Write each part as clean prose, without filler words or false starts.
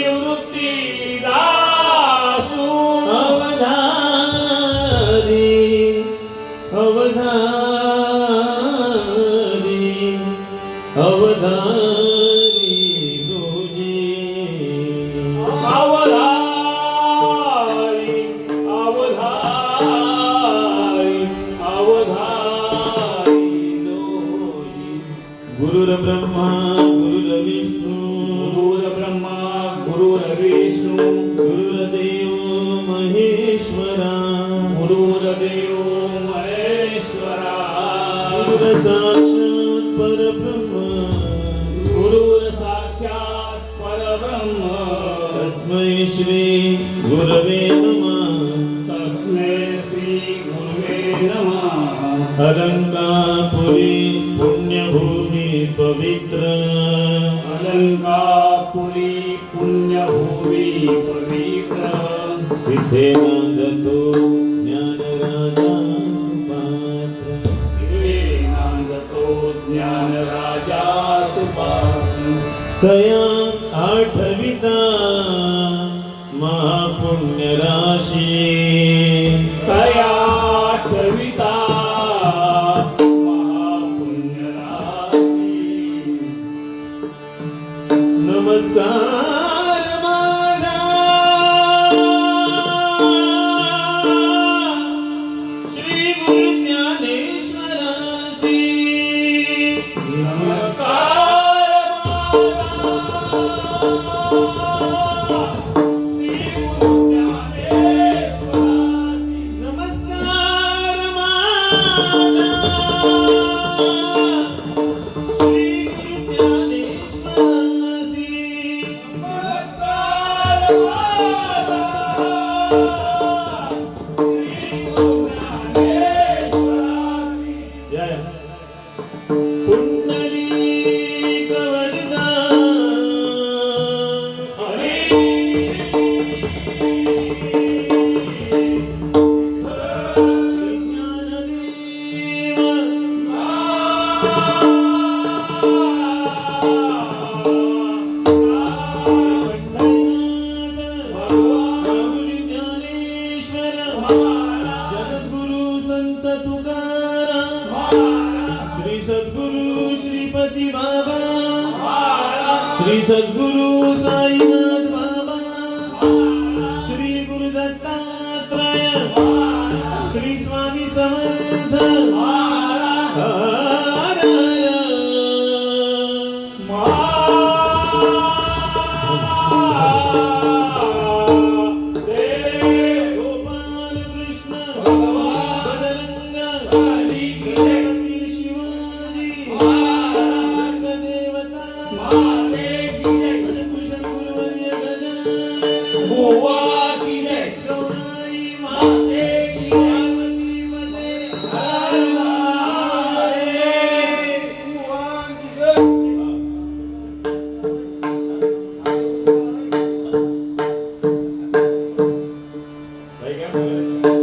निवृत्ती दासू अवधारी अवधारी अवधारी तुझी अवधारी अवधारी अवधारी दोषी गुरुर्ब्रह्मा गुरुर्विष्णू गुरुर्ब्रह्मा गुरुर्विष्णू गुरुर्देव महेश्वरा गुरुर्देव महेश्वरा गुरुसाक्षात् परब्रह्म गुरुर साक्षात परब्रह्म तस्मै श्री गुरवे नमः तस्मै श्री गुरुवे नमः अलंकापुरी पुण्यभूमी पवित्र अलंकापुरी पुण्यभूमी पवित्र तिथे नांदतो ज्ञानराजा सुपात्र तिथे नांदतो ज्ञानराजा सुपात्र तया आठविता महापुण्यराशी तया आठविता महापुण्यराशी नमस्कार माझा श्री गुरु ज्ञानेश्वरासी नमस्कार माझा श्री गुरुज्ञानेश्वरासी नमस्कार माझा श्री गुरु ज्ञानेश्वरासी जय पुंडलीक वरदा जगद्गुरु संत तुकाराम श्री सद्गुरु श्रीपती बाबा श्री सद्गुरु साईनाथ बाबा श्री गुरु दत्तात्रय श्री स्वामी समर्थ गोपाल कृष्ण बजरंग शिवाजी देवता भूषण गुरुवर्य गजानन गोवा की जय गौराई माते पार्वती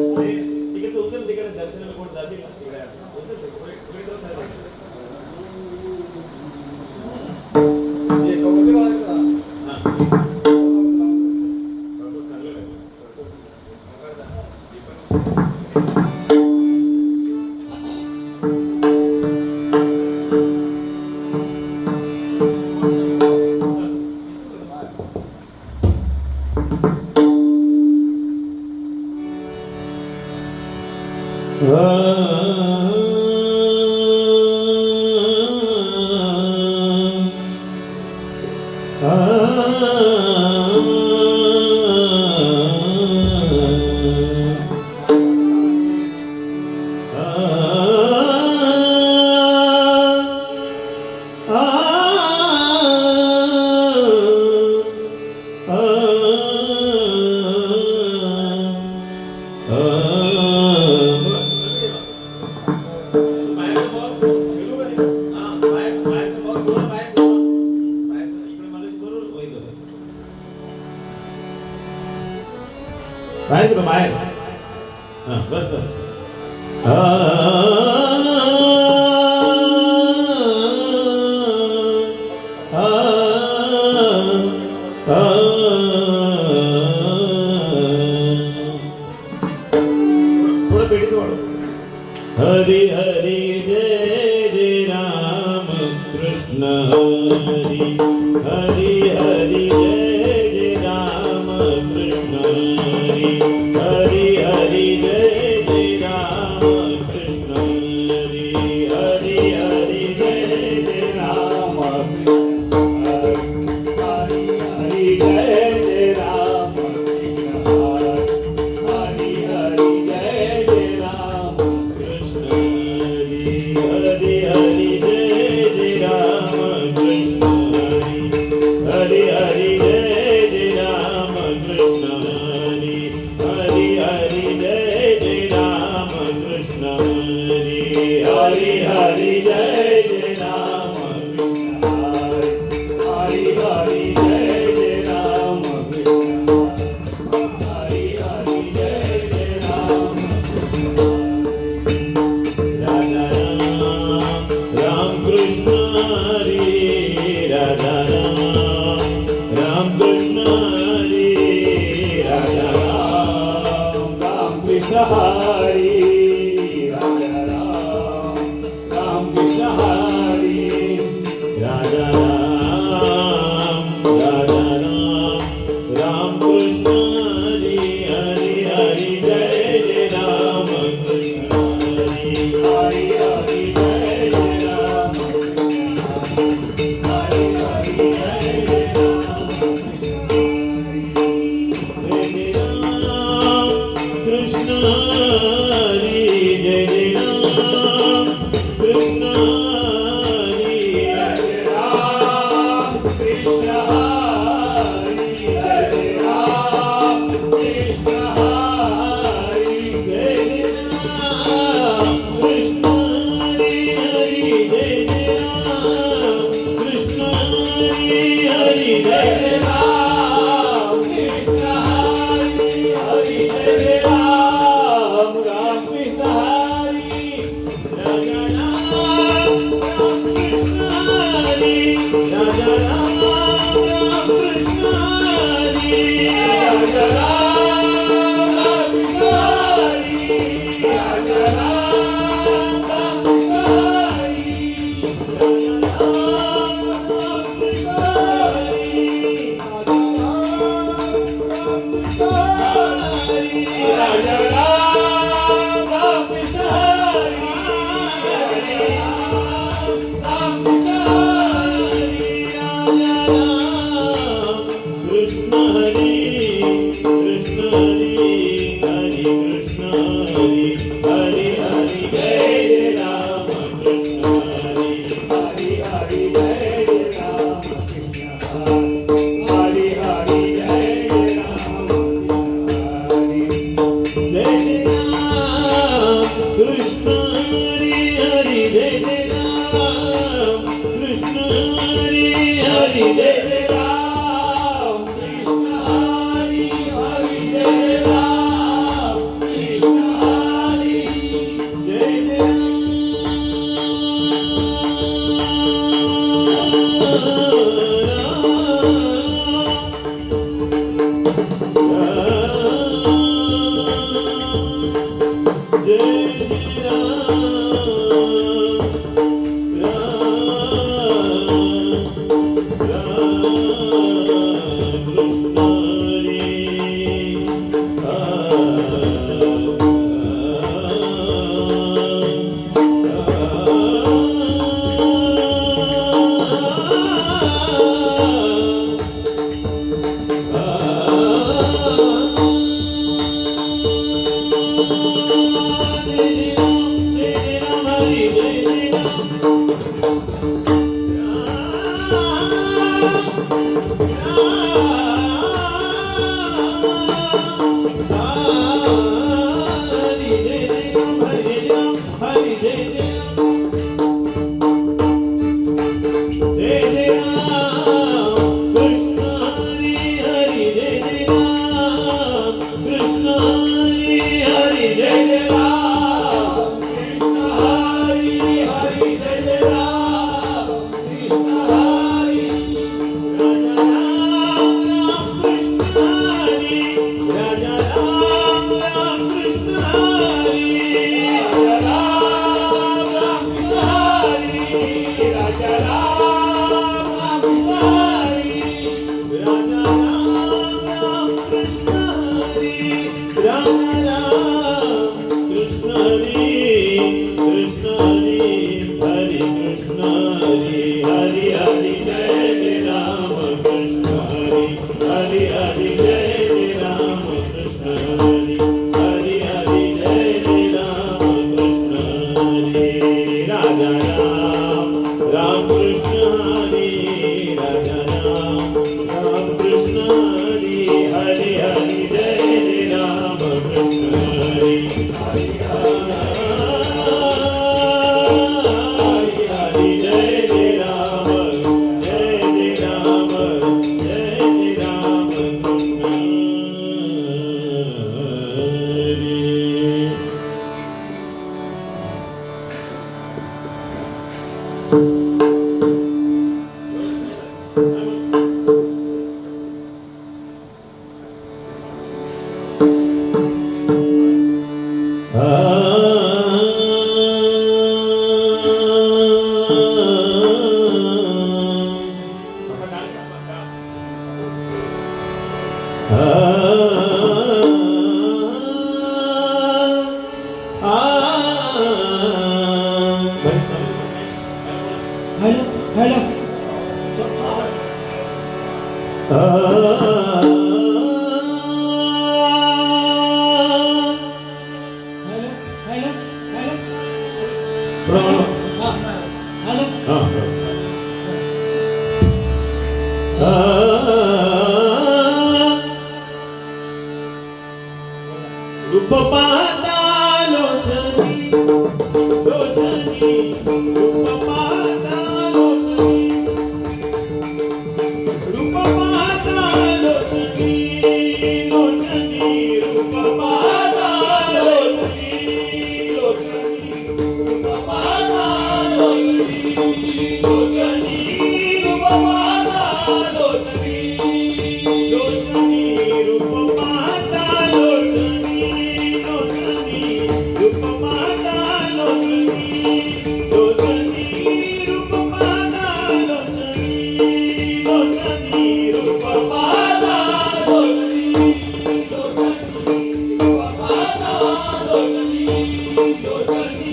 पते तिकडे उचल तिकडे दर्शनाला कोण जातील ना तिकडे बाहेर बाहेर हां बस बस राम कृष्ण हरी हरी हरी जय जय राम कृष्ण हरी हरी हरी जय जय राम हरी हरी जय जय राम कृष्ण हरी जय जय राम कृष्ण हरी जय राम कृष्ण हरी जय राम कृष्ण हरी जय राम कृष्ण हरी हरी जय राम कृष्ण हरी हरी जय राम कृष्ण हरी हरी जय राम राम कृष्ण हरी राजा राम कृष्ण हरी राजा राम कृष्ण हरी राजा राम कृष्ण हरी राजा राम कृष्ण हरी राजा राम कृष्ण हरी राजा राम कृष्ण हरी कृष्ण हरी हरी कृष्ण हरी हरी हरी जय राम कृष्ण हरी हरी हरी जय राम कृष्ण हरी हरी जय राम हरी जय राम कृष्ण हरी हरी जय राम कृष्ण हरी हरी जय राम कृष्ण हरी हरी जय राम कृष्ण हरी जय hello hello hello hello hello hello रूप पाहता लोचनी लोचनी रूप पाहता लोचनी रूप पाहता लोचनी लोचनी रूप पाहता लोचनी लोचनी रूप पाहता लोचनी लोचनी रूप पाहता लोचनी लोचनी रूप पाहता लोचनी लोचनी रूप पाहता लोचनी लोचनी रूप पाहता लोचनी लोचनी रूप पाहता लोचनी लोचनी रूप पाहता लोचनी लोचनी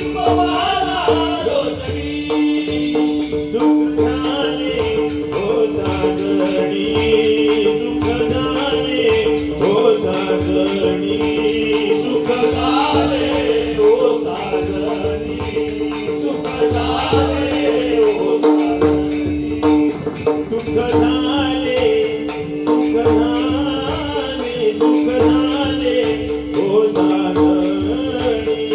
रूप पाहता लोचनी दुःख झाले हो सागरी दुःख झाले हो सागरी सुख झाले हो सागरी सुख झाले हो सागरी दुःख झाले सुख झाले सुख झाले हो सागरी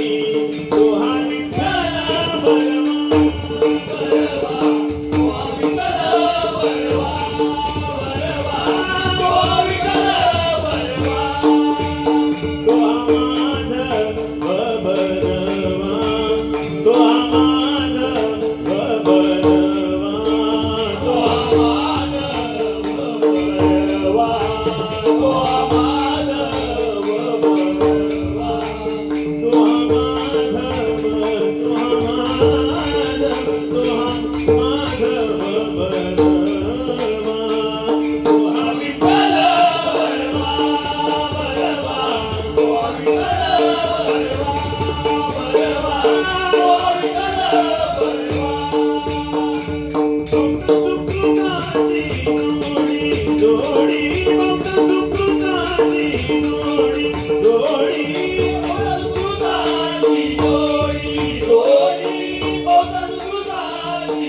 तो हा विठ्ठल बलवा बलवा तो हा विठ्ठल बलवा बलवा तो हा विठ्ठल बलवा तो हा माधव बलवा तो हा माधव बलवा तो हा माधव बलवा तो हा माधव बलवा तो हा माधव तो हा माधव तो हा माधव बलवा तो हा विठ्ठल बलवा बलवा तो हा विठ्ठल बलवा बलवा तो हा विठ्ठल बलवा भक्त सुकृताची जोडी भक्त सुकृताची जोडी जोडी भक्त सुकृताची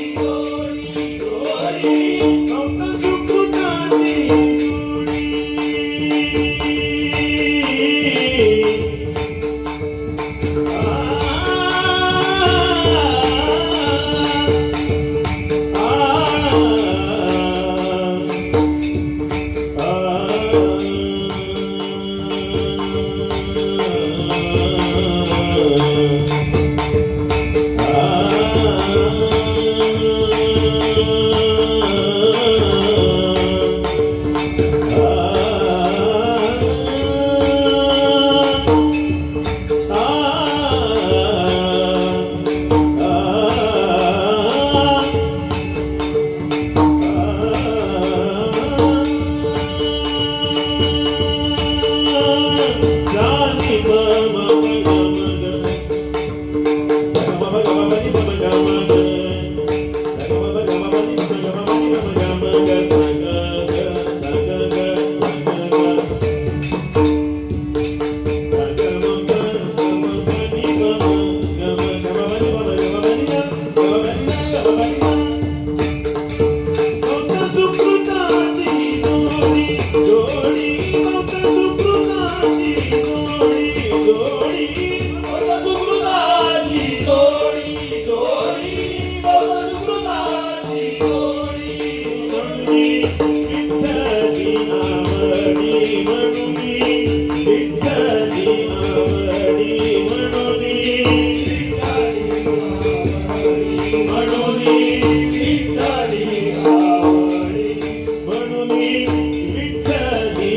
जोडी जोडी भक्त सुकृताची जोडी जोडी भक्त सुकृताची विठ्ठली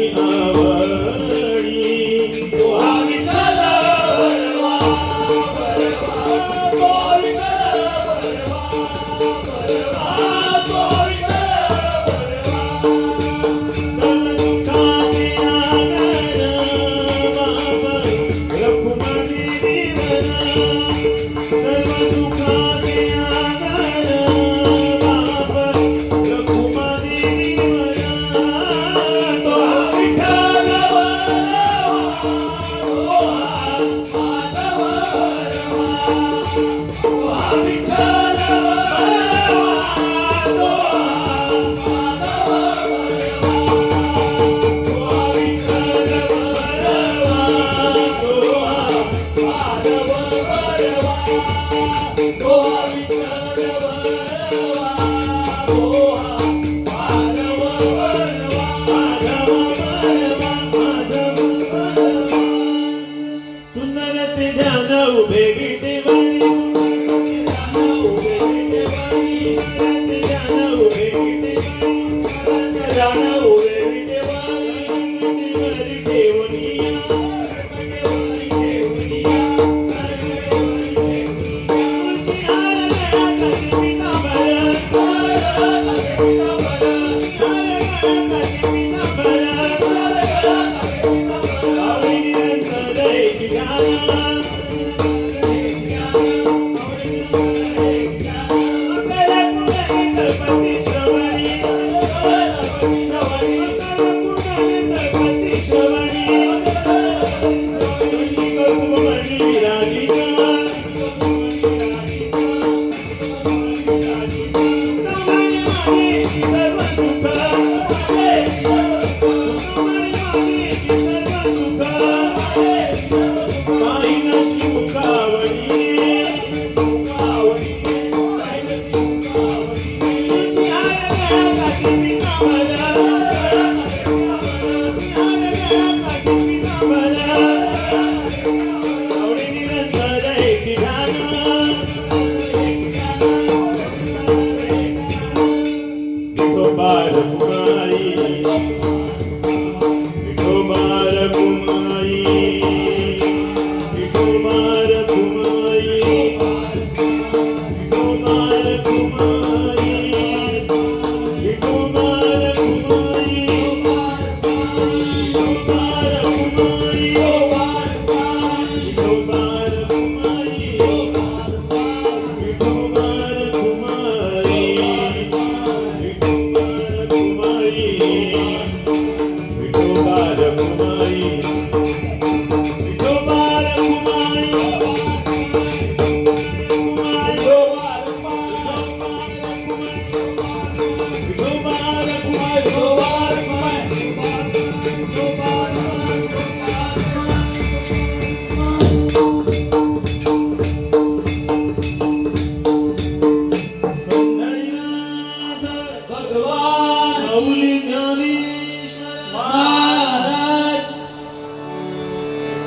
आवडी निरंतर ध्यान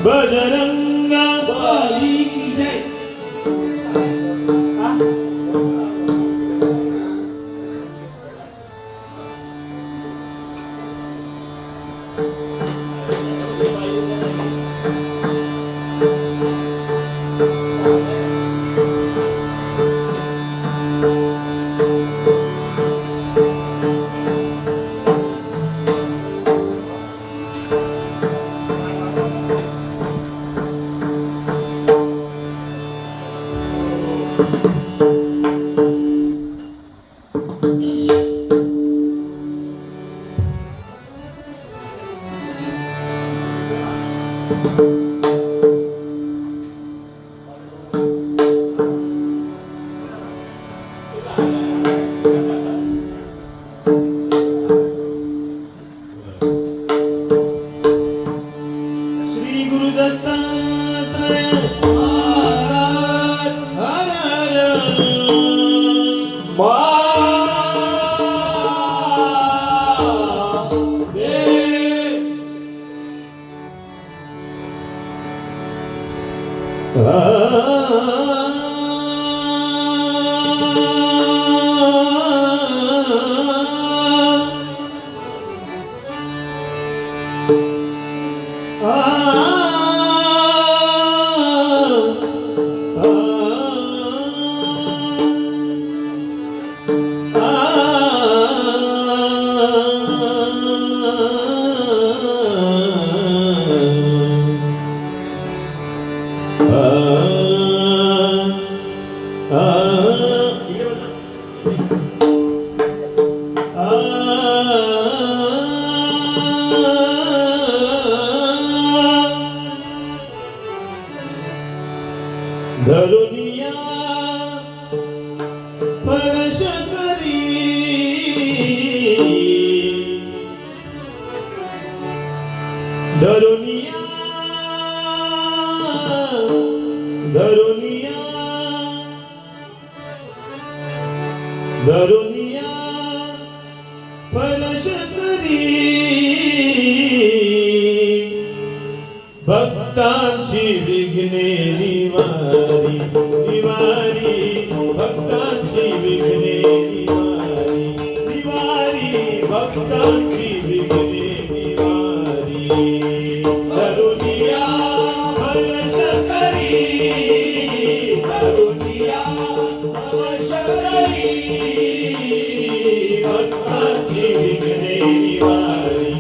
बजरंगा बली की जय. श्री गुरु दत्तात्रय महाराज हर हर धरुनिया परश करी धरुनिया धरुनिया धरुनिया परश करी भक्तांची विघ्ने निवारी निवारी भक्तांची विघ्ने निवारी निवारी भक्तांची विघ्ने निवारी धरुनिया हर्ष करी धरुनिया हर्ष करी भक्तांची विघ्ने निवारी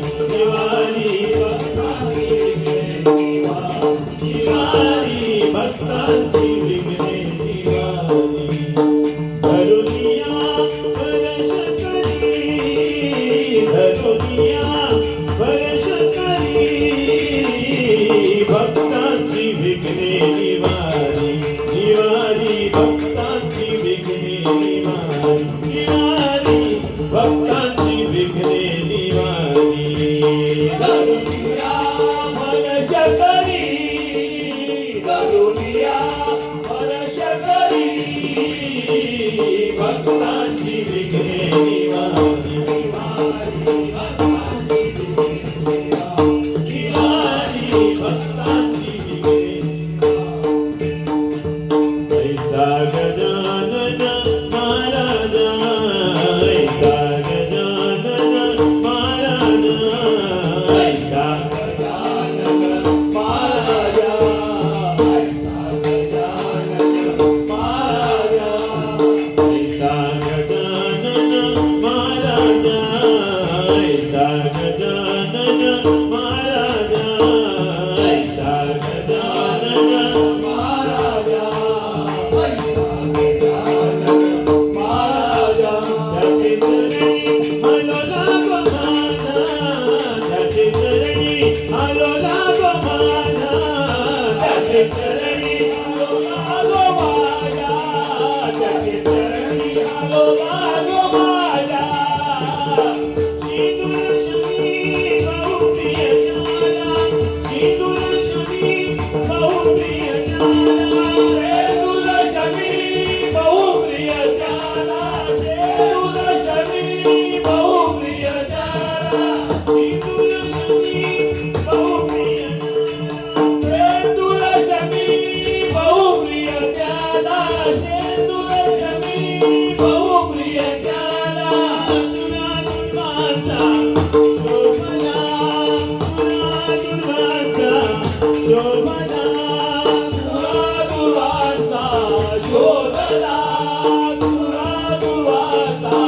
महाराजा ऐसा गजानन महाराजा ऐसा गजानन महाराजा त्याचे चरणी आलो लागो माझा त्याचे चरणी आलो लागो माझा त्याचे चरणी आलो लागो माझा त्याचे चरणी आलो लागो माझा श्रीगुरुश्री बहुप्रिय ज्ञाना श्रीगुरुश्री बहुप्रिय ज्ञाना श्रीगुरुश्री बहुप्रिय ज्ञाना श्रीगुरुश्री बहुप्रिय ज्ञाना श्रीगुरुश्री बहुप्रिय श्रीगुरुश्री बहुप्रिय ज्ञाना श्रीगुरुश्री बहुप्रिय ज्ञाना दुर्वासा शोभना दुर्वासा दुर्वासा शोभना दुर्वासा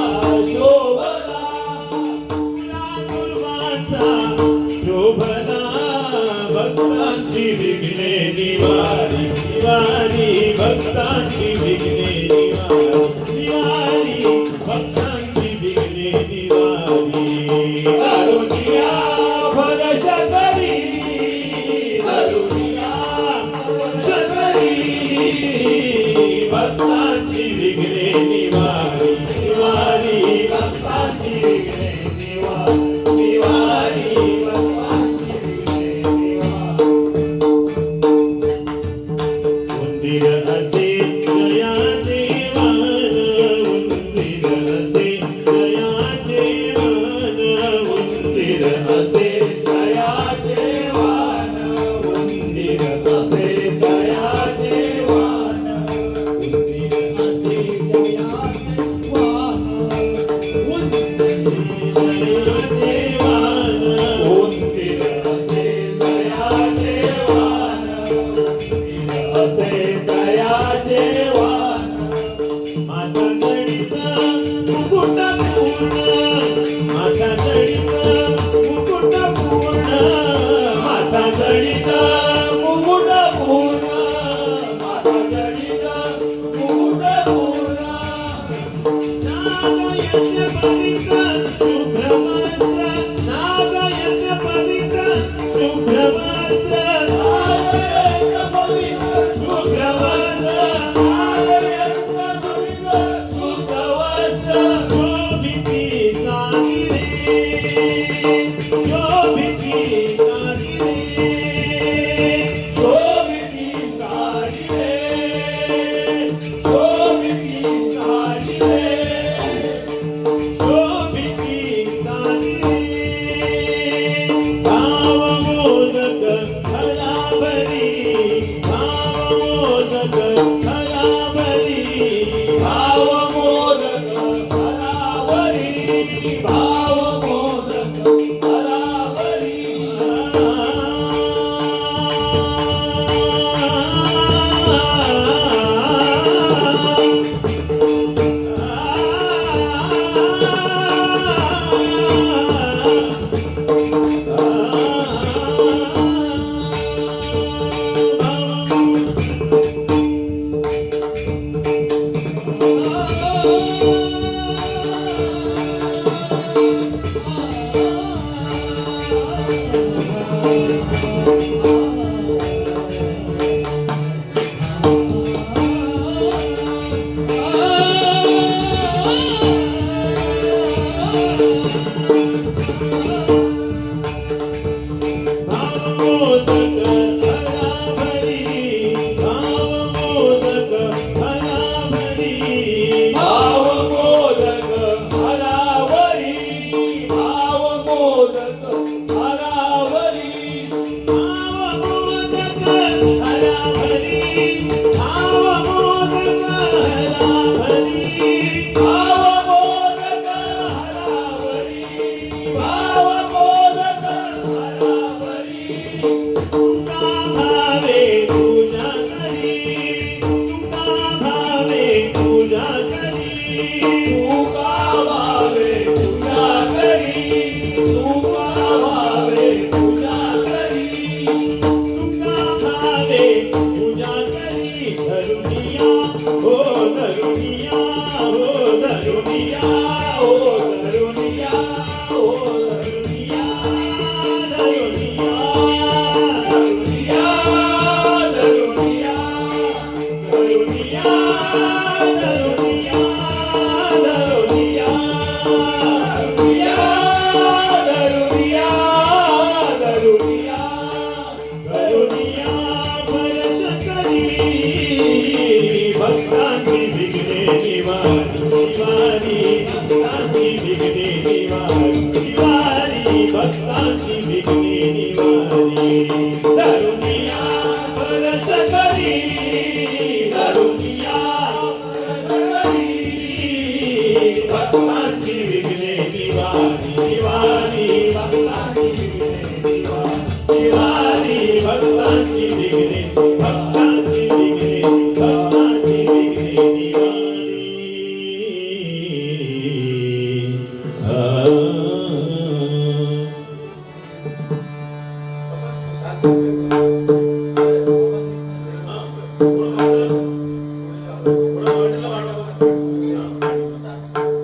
शोभना दुर्वासा शोभना भक्तांची विघ्ने निवारी निवारी भक्तांची विघ्ने निवारी भक्तांची विघ्ने निवारी अरुणिया भरशकरी अरुणिया भरशकरी भक्तांची विघ्ने निवारी निवारी भक्तांची विघ्ने निवारी निवारी भक्तांची विघ्ने निवारी उंदीर असे दया देवान उंदीर असे दया देवान उंदीर असे दया देवान उंदीर असे दया देवान उंदीर असे दया देवान उंदीर दया देवान उंदीर असे दया देवान असे दया देवान माझा गणित मुकुट पूर्ण माझा गणित मुकुट पूर्ण माझा गणित मुकुट पूर्ण माझा गणित मुकुट पूर्ण नागयज्ञ पवित्र शुभ्रवस्त्र नागयज्ञ पवित्र शुभ्रवस्त्र नागयज्ञ पवित्र शुभ्रवस्त्र नागयज्ञ पवित्र शुभ्रवस्त्र शोभिती सारी रे शोभिती सारी रे शोभिती सारी रे शोभिती सारी रे शोभिती सारी रे भाव मोदक फलावरी भाव मोदक फलावरी भाव मोदक फलावरी भाव मोदक फलावरी भाव मोदक हरावरी पूजा करी तुका भावे पूजा करी धरुनिया हो धरुनिया हो धरुनिया हो धरुनिया हो धरुनिया धरुनिया धरुनिया धरुनिया धरुनिया धरुनिया धरुनिया धरुनिया धरुनिया धरुनिया परश करी भक्तांची विघ्ने निवारी शिवारी भक्तांची विघ्ने निवारी शिवारी भक्तांची विघ्ने निवारी धरुनिया परश करी धरुनिया भक्तांची विघ्ने निवारी शिवारी भक्तांची